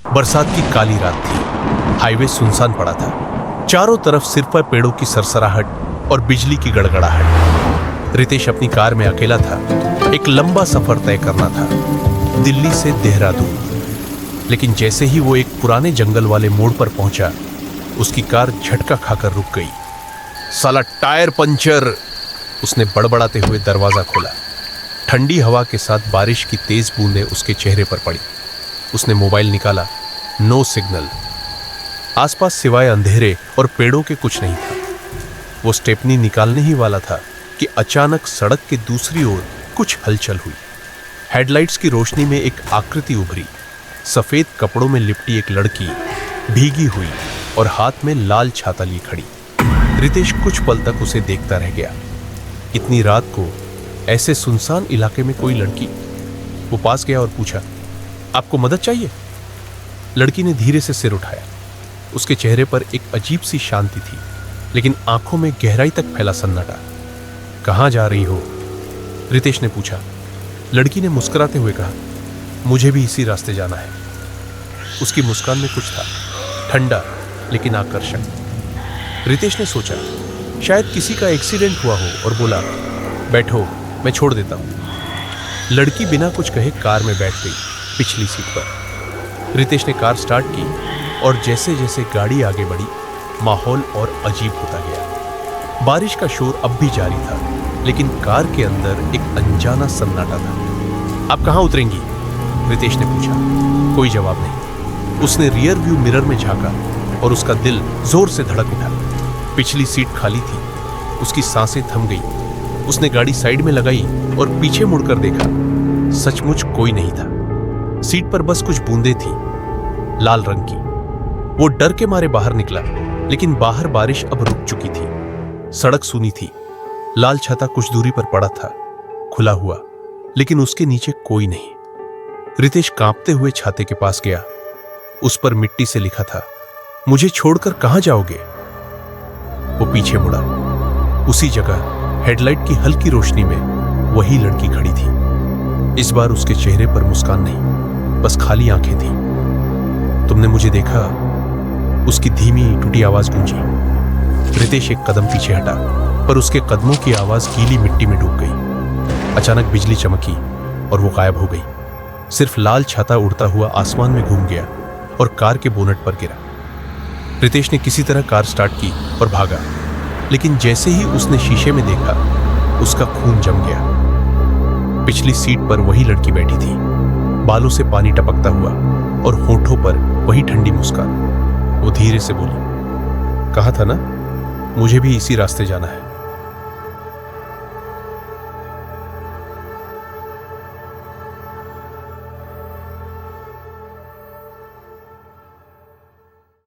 बरसात की काली रात थी। हाईवे सुनसान पड़ा था। चारों तरफ सिर्फ पेड़ों की सरसराहट और बिजली की गड़गड़ाहट। रितेश अपनी कार में अकेला था। एक लंबा सफर तय करना था, दिल्ली से देहरादून। लेकिन जैसे ही वो एक पुराने जंगल वाले मोड़ पर पहुंचा, उसकी कार झटका खाकर रुक गई। साला टायर पंचर! उसने बड़बड़ाते हुए दरवाजा खोला। ठंडी हवा के साथ बारिश की तेज बूंदें उसके चेहरे पर पड़ी। उसने मोबाइल निकाला। No signal. आसपास सिवाय अंधेरे और पेड़ों के कुछ नहीं था। वो स्टेपनी निकालने ही वाला था कि अचानक सड़क के दूसरी ओर कुछ हलचल हुई। हेडलाइट्स की रोशनी में एक आकृति उभरी। सफेद कपड़ों में लिपटी एक लड़की, भीगी हुई और हाथ में लाल छाता लिए खड़ी। रितेश कुछ पल तक उसे देखता रह गया। इतनी रात को ऐसे सुनसान इलाके में कोई लड़की। वो पास गया और पूछा, आपको मदद चाहिए? लड़की ने धीरे से सिर उठाया। उसके चेहरे पर एक अजीब सी शांति थी, लेकिन आंखों में गहराई तक फैला सन्नाटा। कहां जा रही हो? रितेश ने पूछा। लड़की ने मुस्कुराते हुए कहा, मुझे भी इसी रास्ते जाना है। उसकी मुस्कान में कुछ था, ठंडा लेकिन आकर्षक। रितेश ने सोचा, शायद किसी का एक्सीडेंट हुआ हो, और बोला, बैठो, मैं छोड़ देता हूं। लड़की बिना कुछ कहे कार में बैठ गई, पिछली सीट पर। रितेश ने कार स्टार्ट की और जैसे जैसे गाड़ी आगे बढ़ी, माहौल और अजीब होता गया। बारिश का शोर अब भी जारी था, लेकिन कार के अंदर एक अनजाना सन्नाटा था। आप कहां उतरेंगी? रितेश ने पूछा। कोई जवाब नहीं। उसने रियर व्यू मिरर में झांका और उसका दिल जोर से धड़क उठा। पिछली सीट खाली थी। उसकी सांसें थम गई। उसने गाड़ी साइड में लगाई और पीछे मुड़कर देखा। सचमुच कोई नहीं था। सीट पर बस कुछ बूंदें थी, लाल रंग की। वो डर के मारे बाहर निकला, लेकिन बाहर बारिश अब रुक चुकी थी। सड़क सूनी थी। लाल छाता कुछ दूरी पर पड़ा था, खुला हुआ, लेकिन उसके नीचे कोई नहीं। रितेश कांपते हुए छाते के पास गया। उस पर मिट्टी से लिखा था, मुझे छोड़कर कहां जाओगे? वो पीछे मुड़ा। उसी जगह हेडलाइट की हल्की रोशनी में वही लड़की खड़ी थी। इस बार उसके चेहरे पर मुस्कान नहीं, बस खाली आंखें थीं। तुमने मुझे देखा? उसकी धीमी टूटी आवाज गूंजी। रितेश एक कदम पीछे हटा, पर उसके कदमों की आवाज गीली मिट्टी में डूब गई। अचानक बिजली चमकी और वो गायब हो गई। सिर्फ लाल छाता उड़ता हुआ आसमान में घूम गया और कार के बोनट पर गिरा। रितेश ने किसी तरह कार स्टार्ट की और भागा, लेकिन जैसे ही उसने शीशे में देखा, उसका खून जम गया। पिछली सीट पर वही लड़की बैठी थी, बालों से पानी टपकता हुआ और होठों पर वही ठंडी मुस्कान। वो धीरे से बोली, कहा था ना, मुझे भी इसी रास्ते जाना है।